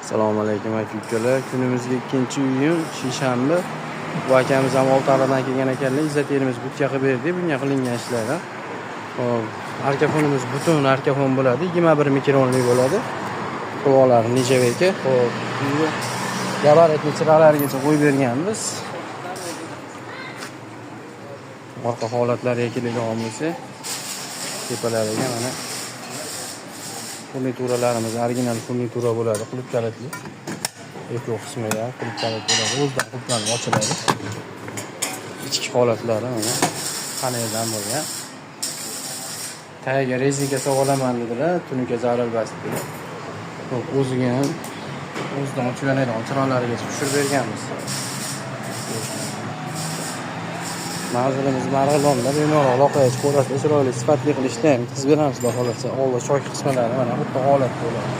Assalomu alaykum aka-ukalar. Kunimizga 2-iyun seshanba. Bu akamiz ham Oltiariqdan kelgan ekanlar. Izzat yerimiz butga qilib berdik. Bunga qilingan ishlar. Hop, arkafonimiz butun arkafon bo'ladi. 21 mikronlik bo'ladi. Quloqlari Nejaveka. Hop, gabaritli chiroqlarigacha qo'yib berganmiz. Orqa holatlari keladigan bo'lsa, tepalariga mana furnituralarimiz original furnitura bo'ladi, qulf kalitli. Eko qismiga qulf kalit bo'ladi, o'zidan qulflanib ochiladi. Ichki holatlari mana paneldan bo'lgan. Tagiga rezinka sog'alaman dedilar, tunuka zarar bosdi. Xo'p, o'ziga ham o'zidan ochiladigan chiroqlarigacha tushirib berganmiz. Manzilimiz Marg'ilonda, bemalol voqea ko'rasiz, chiroyli sifatli qilishda ham qilib beramiz, xudo xolasa. Oldin choy qismlari mana bu holat bo'ladi.